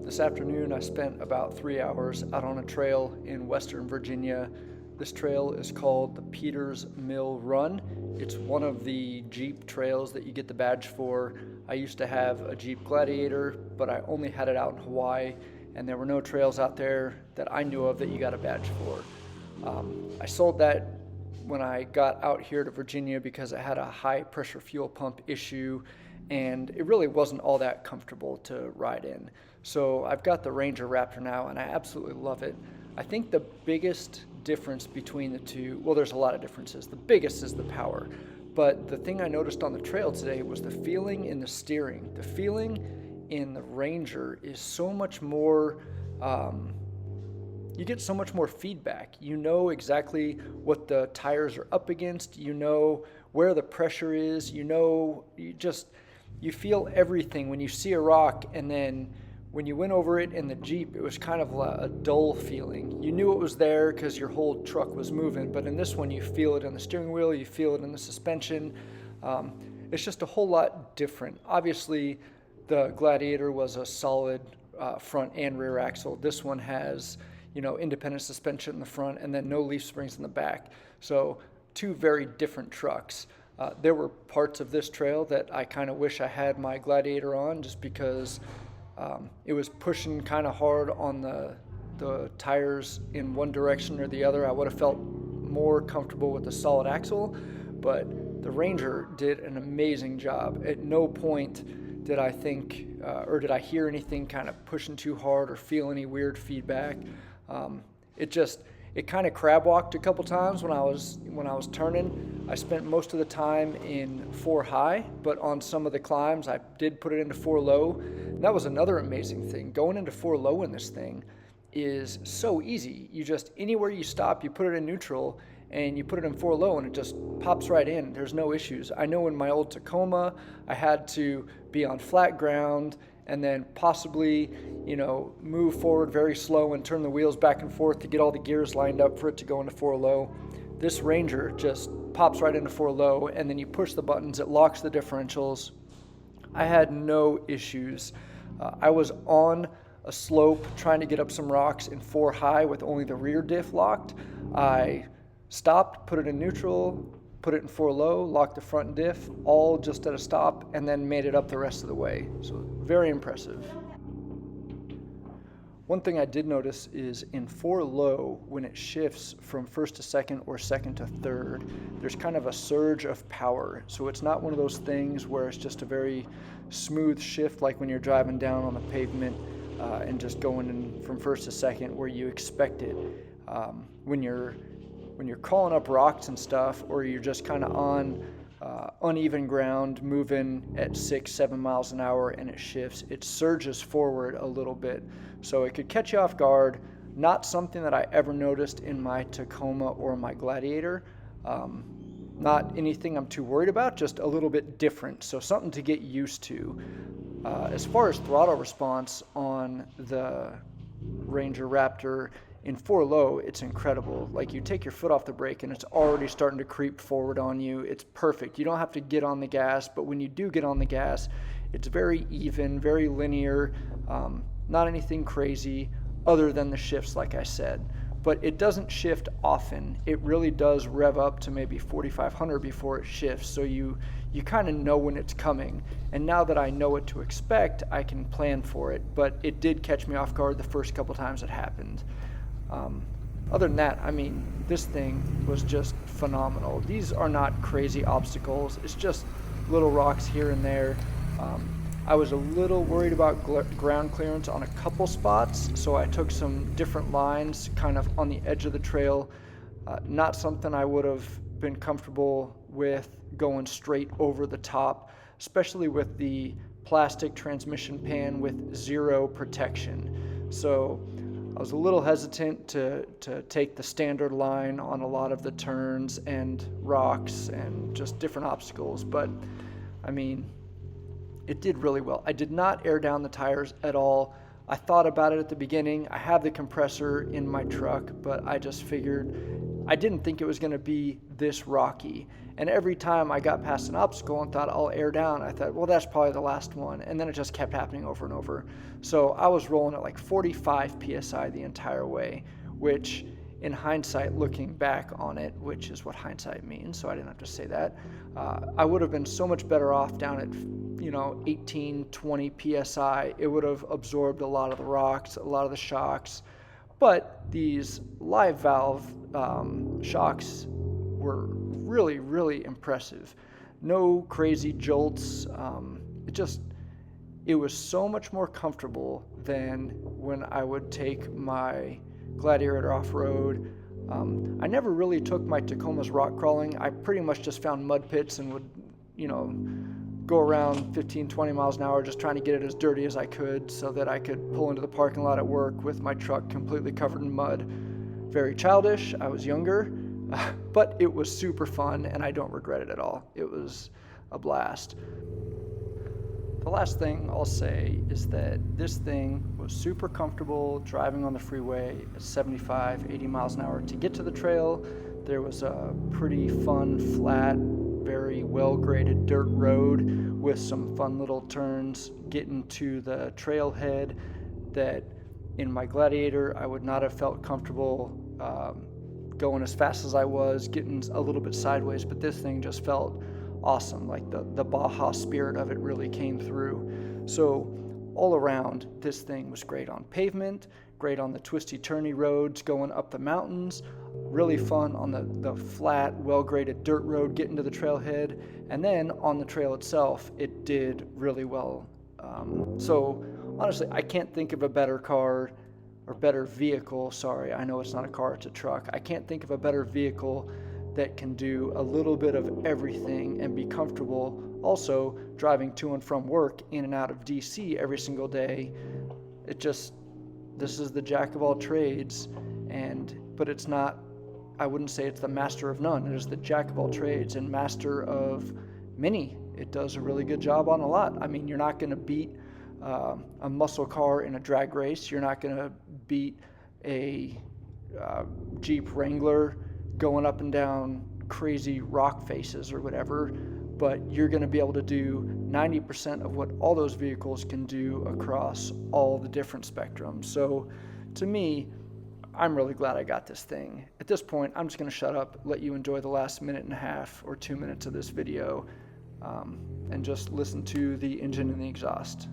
This afternoon I spent about 3 hours out on a trail in Western Virginia. This trail is called the Peters Mill Run. It's one of the Jeep trails that you get the badge for. I used to have a Jeep Gladiator, but I only had it out in Hawaii, and there were no trails out there that I knew of that you got a badge for. I sold that when I got out here to Virginia because I had a high pressure fuel pump issue and it really wasn't all that comfortable to ride in. So I've got the Ranger Raptor now and I absolutely love it. I think the biggest difference between the two, well, there's a lot of differences. The biggest is the power. But the thing I noticed on the trail today was the feeling in the steering. The feeling in the Ranger is so much more, you get so much more feedback. You know exactly what the tires are up against. You know where the pressure is. You feel everything when you see a rock, and then when you went over it in the Jeep, it was kind of a dull feeling. You knew it was there because your whole truck was moving, but in this one you feel it in the steering wheel, you feel it in the suspension. It's just a whole lot different. Obviously, the Gladiator was a solid front and rear axle. This one has, independent suspension in the front and then no leaf springs in the back. So two very different trucks. There were parts of this trail that I kind of wish I had my Gladiator on, just because it was pushing kind of hard on the tires in one direction or the other. I would have felt more comfortable with a solid axle, but the Ranger did an amazing job. At no point did I think or did I hear anything kind of pushing too hard or feel any weird feedback. It kind of crab walked a couple times when I was turning. I spent most of the time in 4 high, but on some of the climbs I did put it into 4 low. And that was another amazing thing. Going into 4 low in this thing is so easy. You just, anywhere you stop, you put it in neutral and you put it in 4 low and it just pops right in. There's no issues. I know in my old Tacoma, I had to be on flat ground and then possibly, move forward very slow and turn the wheels back and forth to get all the gears lined up for it to go into 4 low. This Ranger just pops right into 4 low, and then you push the buttons, it locks the differentials. I had no issues. I was on a slope trying to get up some rocks in 4 high with only the rear diff locked. I stopped, put it in neutral, put it in 4 low, locked the front diff, all just at a stop, and then made it up the rest of the way. So very impressive. One thing I did notice is in 4 low, when it shifts from first to second or second to third, there's kind of a surge of power. So it's not one of those things where it's just a very smooth shift like when you're driving down on the pavement and just going in from first to second where you expect it. When you're calling up rocks and stuff, or you're just kind of on uneven ground, moving at 6-7 miles an hour, and it shifts, it surges forward a little bit. So it could catch you off guard. Not something that I ever noticed in my Tacoma or my Gladiator. Not anything I'm too worried about, just a little bit different. So something to get used to. As far as throttle response on the Ranger Raptor, in 4 low, it's incredible. Like, you take your foot off the brake and it's already starting to creep forward on you. It's perfect. You don't have to get on the gas, but when you do get on the gas, it's very even, very linear, not anything crazy other than the shifts, like I said. But it doesn't shift often. It really does rev up to maybe 4,500 before it shifts, so you kind of know when it's coming. And now that I know what to expect, I can plan for it. But it did catch me off guard the first couple times it happened. Other than that, this thing was just phenomenal. These are not crazy obstacles. It's just little rocks here and there. I was a little worried about ground clearance on a couple spots, so I took some different lines kind of on the edge of the trail. Not something I would have been comfortable with going straight over the top, especially with the plastic transmission pan with 0 protection. So I was a little hesitant to take the standard line on a lot of the turns and rocks and just different obstacles, but it did really well. I did not air down the tires at all. I thought about it at the beginning. I have the compressor in my truck, but I just figured I didn't think it was going to be this rocky. And every time I got past an obstacle and thought I'll air down, I thought, well, that's probably the last one. And then it just kept happening over and over. So I was rolling at like 45 PSI the entire way, which in hindsight, looking back on it, which is what hindsight means, so I didn't have to say that, I would have been so much better off down at 18, 20 PSI. It would have absorbed a lot of the rocks, a lot of the shocks. But these live valve shocks were really, really impressive. No crazy jolts. It was so much more comfortable than when I would take my Gladiator off-road. I never really took my Tacomas rock crawling. I pretty much just found mud pits and would, go around 15, 20 miles an hour just trying to get it as dirty as I could so that I could pull into the parking lot at work with my truck completely covered in mud. Very childish. I was younger, but it was super fun and I don't regret it at all. It was a blast. The last thing I'll say is that this thing was super comfortable driving on the freeway at 75, 80 miles an hour to get to the trail. There was a pretty fun, flat, very well-graded dirt road with some fun little turns getting to the trailhead that in my Gladiator I would not have felt comfortable going as fast as I was, getting a little bit sideways, but this thing just felt awesome. Like the Baja spirit of it really came through. So all around, this thing was great on pavement, great on the twisty turny roads going up the mountains, really fun on the flat, well-graded dirt road getting to the trailhead, and then on the trail itself, it did really well. So honestly, I can't think of a better car or better vehicle. Sorry, I know it's not a car, it's a truck. I can't think of a better vehicle that can do a little bit of everything and be comfortable also driving to and from work in and out of DC every single day. This is the jack of all trades, but it's not, I wouldn't say it's the master of none. It is the jack of all trades and master of many. It does a really good job on a lot. I mean, you're not going to beat a muscle car in a drag race. You're not going to beat a Jeep Wrangler going up and down crazy rock faces or whatever, but you're going to be able to do 90% of what all those vehicles can do across all the different spectrums. So to me, I'm really glad I got this thing. At this point, I'm just going to shut up, let you enjoy the last minute and a half or 2 minutes of this video, and just listen to the engine and the exhaust.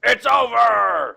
It's over!